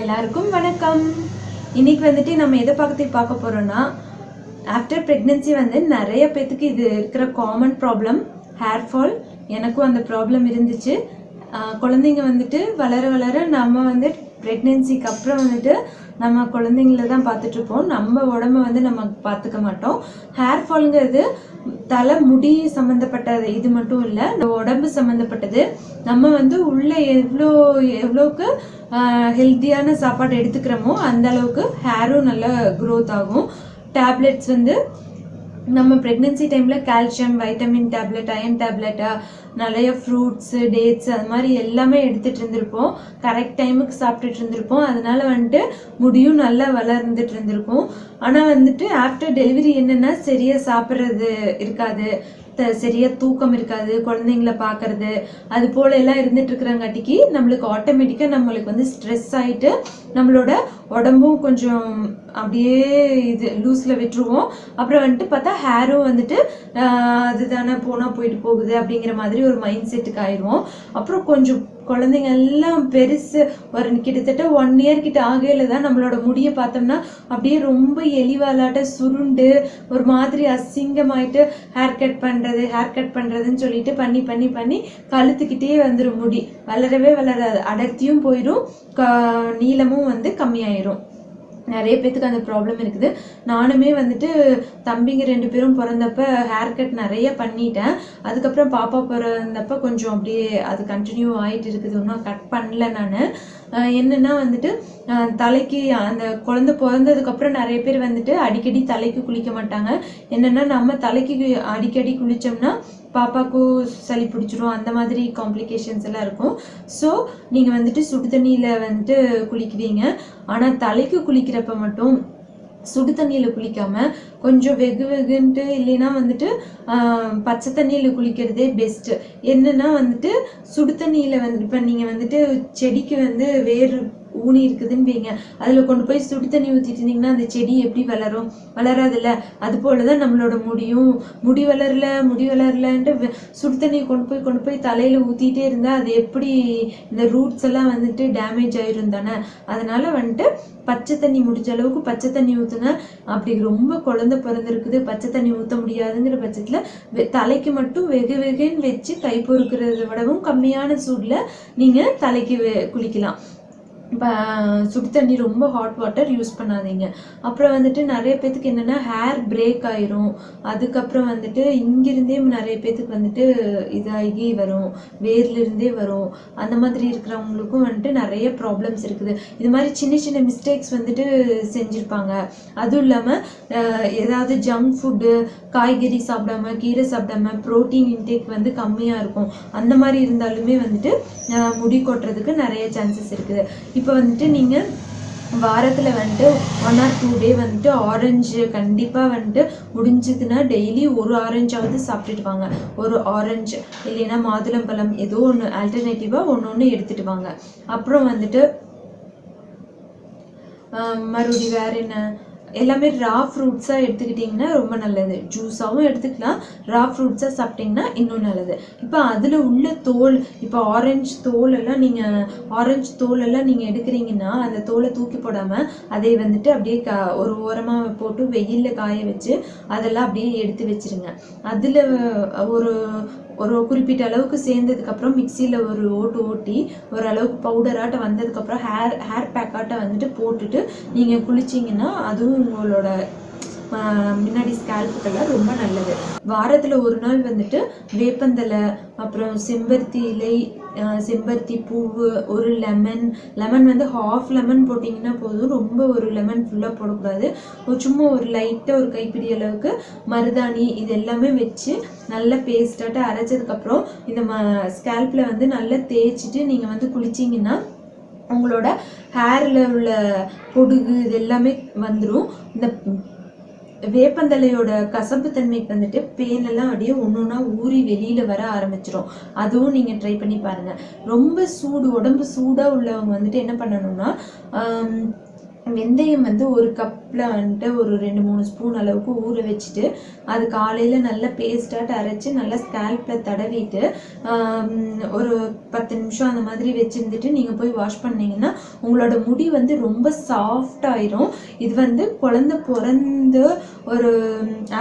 எல்லாருக்கும் வணக்கம். இன்னைக்கு வந்துட்டு நம்ம எதை பார்க்க போறோம்னா, ஆஃப்டர் பிரெக்னன்சி வந்து நிறைய பேத்துக்கு இது இருக்கிற காமன் ப்ராப்ளம் ஹேர் ஃபால். எனக்கும் அந்த ப்ராப்ளம் இருந்துச்சு. குழந்தைங்க வந்துட்டு வளர வளர நம்ம வந்து ப்ரெக்னென்சிக்கு அப்புறம் வந்துட்டு நம்ம குழந்தைங்கள தான் பார்த்துட்ருப்போம். நம்ம உடம்ப வந்து நம்ம பார்த்துக்க மாட்டோம். ஹேர் ஃபால்ங்கிறது தலை முடி சம்மந்தப்பட்டது இது மட்டும் இல்லை, இந்த உடம்பு சம்மந்தப்பட்டது. நம்ம வந்து உள்ள எவ்வளோக்கு ஹெல்த்தியான சாப்பாடு எடுத்துக்கிறோமோ அந்த அளவுக்கு ஹேரும் நல்லா க்ரோத் ஆகும். டேப்லெட்ஸ் வந்து நம்ம ப்ரெக்னென்சி டைமில் கால்சியம், வைட்டமின் டேப்லெட், அயன் டேப்லெட்டா, நிறைய ஃப்ரூட்ஸு, டேட்ஸ் அது மாதிரி எல்லாமே எடுத்துகிட்டு இருந்திருப்போம். கரெக்ட் டைமுக்கு சாப்பிட்டுட்டு இருந்திருப்போம். அதனால வந்துட்டு முடியும் நல்லா வளர்ந்துட்டு இருந்திருக்கும். ஆனால் வந்துட்டு ஆஃப்டர் டெலிவரி என்னென்னா சரியாக சாப்பிட்றது இருக்காது, சரியாக தூக்கம் இருக்காது, குழந்தைங்கள பார்க்கறது அது போல எல்லாம் இருந்துட்டு இருக்கிறங்காட்டிக்கு நம்மளுக்கு ஆட்டோமேட்டிக்காக நம்மளுக்கு வந்து ஸ்ட்ரெஸ் ஆகிட்டு நம்மளோட உடம்பும் கொஞ்சம் அப்படியே இது லூஸில் விட்டுருவோம். அப்புறம் வந்துட்டு பார்த்தா ஹேரும் வந்துட்டு அதுதானே போனால் போயிட்டு போகுது அப்படிங்கிற மாதிரி ஒரு மைண்ட் செட்டுக்கு ஆயிடுவோம். அப்புறம் கொஞ்சம் குழந்தைங்க எல்லாம் பெருசு ஒரு கிட்டத்தட்ட 1 இயர் கிட்ட ஆகையில தான் நம்மளோட முடியை பார்த்தோம்னா அப்படியே ரொம்ப எலிவாலாட்ட சுருண்டு ஒரு மாதிரி அசிங்கமாயிட்டு ஹேர் கட் பண்ணுறதுன்னு சொல்லிட்டு பண்ணி கழுத்துக்கிட்டே வந்துடும். முடி வளரவே வளராது, அடர்த்தியும் போயிடும், நீளமும் வந்து கம்மியாயிரும். நிறைய பேத்துக்கு அந்த ப்ராப்ளம் இருக்குது. நானுமே வந்துட்டு தம்பிங்க 2 பேரும் பிறந்தப்ப ஹேர் கட் நிறைய பண்ணிட்டேன். அதுக்கப்புறம் பாப்பா பிறந்தப்ப கொஞ்சம் அப்படியே அது கண்டினியூ ஆகிட்டு இருக்குது. ஒன்றும் கட் பண்ணல நான். என்னன்னா வந்துட்டு தலைக்கு அந்த குழந்தை பிறந்ததுக்கப்புறம் நிறைய பேர் வந்துட்டு அடிக்கடி தலைக்கு குளிக்க மாட்டாங்க. என்னென்னா நம்ம தலைக்கு அடிக்கடி குளித்தோம்னா பாப்பாக்கும் சளி பிடிச்சிரும், அந்த மாதிரி காம்ப்ளிகேஷன்ஸ் எல்லாம் இருக்கும். ஸோ நீங்கள் வந்துட்டு சுடு தண்ணியில் வந்துட்டு குளிக்குவீங்க. ஆனால் தலைக்கு குளிக்கிறப்ப மட்டும் சுடு தண்ணியில் குளிக்காமல் கொஞ்சம் வெகுன்ட்டு இல்லைன்னா வந்துட்டு பச்சை தண்ணியில் குளிக்கிறதே பெஸ்ட்டு. என்னன்னா வந்துட்டு சுடு தண்ணியில் வந்து இப்போ நீங்கள் வந்துட்டு செடிக்கு வந்து வேறு ஊனி இருக்குதுன்னு வைங்க, அதில் கொண்டு போய் சுடு தண்ணி ஊற்றிட்டு இருந்தீங்கன்னா அந்த செடி எப்படி வளரும்? வளராதுல்ல. அது போல தான் நம்மளோட முடி வளரலன்ட்டு சுடு தண்ணியை கொண்டு போய் தலையில் ஊற்றிட்டே இருந்தால் அது எப்படி இந்த ரூட்ஸ் எல்லாம் வந்துட்டு டேமேஜ் ஆயிரும் தானே. அதனால வந்துட்டு பச்சை தண்ணி முடிஞ்ச அளவுக்கு பச்சை தண்ணி ஊற்றுங்க. அப்படி ரொம்ப குழந்தை பிறந்திருக்குது பச்சை தண்ணி ஊற்ற முடியாதுங்கிற பட்சத்தில் தலைக்கு மட்டும் வெகுன்னு வச்சு கை பொறுக்கிறத விடவும் கம்மியான சூடில் நீங்கள் தலைக்கு குளிக்கலாம். இப்போ சுடு தண்ணி ரொம்ப ஹாட் வாட்டர் யூஸ் பண்ணாதீங்க. அப்புறம் வந்துட்டு நிறைய பேத்துக்கு என்னென்னா ஹேர் பிரேக் ஆயிரும். அதுக்கப்புறம் வந்துட்டு இங்கிருந்தே நிறைய பேத்துக்கு வந்துட்டு இதாகி வரும், வேர்லேருந்தே வரும். அந்த மாதிரி இருக்கிறவங்களுக்கும் வந்துட்டு நிறைய ப்ராப்ளம்ஸ் இருக்குது. இது மாதிரி சின்ன மிஸ்டேக்ஸ் வந்துட்டு செஞ்சுருப்பாங்க. அதுவும் இல்லாமல் ஏதாவது ஜங்க் ஃபுட்டு, காய்கறி சாப்பிடாம, கீரை சாப்பிடாம, ப்ரோட்டீன் இன்டேக் வந்து கம்மியாக இருக்கும். அந்த மாதிரி இருந்தாலுமே வந்துட்டு முடி கொட்டுறதுக்கு நிறைய சான்சஸ் இருக்குது. இப்போ வந்துட்டு நீங்கள் வாரத்தில் வந்துட்டு 1 or 2 டே வந்துட்டு ஆரஞ்சு கண்டிப்பாக வந்துட்டு முடிஞ்சதுன்னா டெய்லி ஒரு ஆரஞ்சாவது சாப்பிட்டுட்டு வாங்க. ஒரு ஆரஞ்சு இல்லைன்னா மாதுளம்பழம் ஏதோ ஒன்று ஆல்டர்னேட்டிவாக ஒன்று எடுத்துகிட்டு வாங்க. அப்புறம் வந்துட்டு மறுபடியும் வேறு என்ன, எல்லாமே ரா ஃப்ரூட்ஸாக எடுத்துக்கிட்டிங்கன்னா ரொம்ப நல்லது. ஜூஸாகவும் எடுத்துக்கலாம், ரா ஃப்ரூட்ஸாக சாப்பிட்டிங்கன்னா இன்னும் நல்லது. இப்போ அதில் உள்ள தோல், இப்போ ஆரஞ்சு தோலெல்லாம் நீங்கள் எடுக்கிறீங்கன்னா அந்த தோலை தூக்கி போடாமல் அதை வந்துட்டு அப்படியே ஒரு ஓரமாக போட்டு வெயிலில் காய வச்சு அதெல்லாம் அப்படியே எடுத்து வச்சிருங்க. அதில் ஒரு குறிப்பிட்ட அளவுக்கு சேர்ந்ததுக்கப்புறம் மிக்சியில் ஒரு ஓட்டி ஓரளவுக்கு பவுடராட்ட வந்ததுக்கப்புறம் ஹேர் பேக்காட்ட வந்துட்டு போட்டுட்டு நீங்கள் குளிச்சிங்கன்னா அதுவும் உங்களோட முன்னாடி ஸ்கேல்புக்கெல்லாம் ரொம்ப நல்லது. வாரத்தில் ஒரு நாள் வந்துட்டு வேப்பந்தலை, அப்புறம் செம்பருத்தி இலை, செம்பருத்தி பூவு, ஒரு லெமன் வந்து ½ லெமன் போட்டிங்கன்னா போதும். ரொம்ப ஒரு லெமன் ஃபுல்லாக போடக்கூடாது. சும்மா ஒரு லைட்டாக ஒரு கைப்பிடி அளவுக்கு மருதாணி இது எல்லாமே வச்சு நல்லா பேஸ்டாட்ட அரைச்சதுக்கப்புறம் இந்த ஸ்கேல்பில் வந்து நல்லா தேய்ச்சிட்டு நீங்கள் வந்து குளிச்சிங்கன்னா உங்களோட ஹேரில் உள்ள பொடுகு இது எல்லாமே வந்துடும். இந்த வேப்பந்தலையோட கசப்பு தன்மைக்கு வந்துட்டு பேனெல்லாம் அப்படியே ஒன்றா ஊறி வெளியில் வர ஆரம்பிச்சிடும். அதுவும் நீங்கள் ட்ரை பண்ணி பாருங்கள். ரொம்ப உடம்பு சூடாக உள்ளவங்க வந்துட்டு என்ன பண்ணணும்னா வெந்தயம் வந்து ஒரு கப்பில் வந்துட்டு ஒரு 2-3 ஸ்பூன் அளவுக்கு ஊற வச்சுட்டு அது காலையில் நல்லா பேஸ்ட்டாட்டு அரைச்சி நல்லா ஸ்கேல்பில் தடவிட்டு ஒரு 10 நிமிஷம் அந்த மாதிரி வச்சுருந்துட்டு நீங்கள் போய் வாஷ் பண்ணிங்கன்னா உங்களோட முடி வந்து ரொம்ப சாஃப்டாயிரும். இது வந்து குழந்தை பிறந்து ஒரு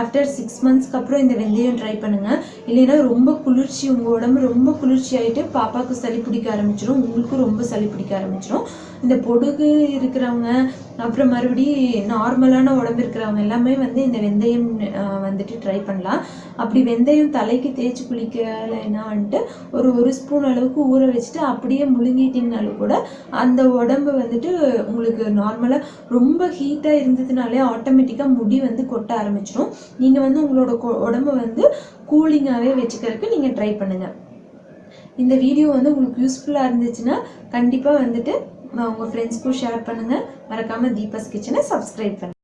ஆஃப்டர் 6 மந்த்ஸ்க்கு அப்புறம் இந்த வெந்தயம் ட்ரை பண்ணுங்கள். இல்லைன்னா ரொம்ப குளிர்ச்சி, உங்கள் உடம்பு ரொம்ப குளிர்ச்சி ஆகிட்டு பாப்பாவுக்கு சளி பிடிக்க ஆரம்பிச்சிடும், உங்களுக்கும் ரொம்ப சளி பிடிக்க ஆரம்பிச்சிடும். இந்த பொடுகு இருக்கிறவங்க அப்புறம் மறுபடி நார்மலான உடம்பு இருக்கிறவங்க எல்லாமே வந்து இந்த வெந்தயம் வந்துட்டு ட்ரை பண்ணலாம். அப்படி வெந்தயம் தலைக்கு தேய்ச்சி குளிக்கலைன்னா வந்துட்டு ஒரு ஸ்பூன் அளவுக்கு ஊற வச்சுட்டு அப்படியே முழுங்கிட்டிங்கனாலும் கூட அந்த உடம்பு வந்துட்டு உங்களுக்கு நார்மலாக ரொம்ப ஹீட்டாக இருந்ததுனாலே ஆட்டோமேட்டிக்காக முடி வந்து கொட்ட ஆரம்பிச்சிடும். நீங்கள் வந்து உங்களோட உடம்பை வந்து கூலிங்காகவே வச்சுக்கிறதுக்கு நீங்கள் ட்ரை பண்ணுங்கள். இந்த வீடியோ வந்து உங்களுக்கு யூஸ்ஃபுல்லாக இருந்துச்சுன்னா கண்டிப்பாக வந்துட்டு உங்கள் ஃப்ரெண்ட்ஸ்க்கும் ஷேர் பண்ணுங்கள். மறக்காமல் தீபாஸ் கிச்சனை சப்ஸ்கிரைப் பண்ணுங்கள்.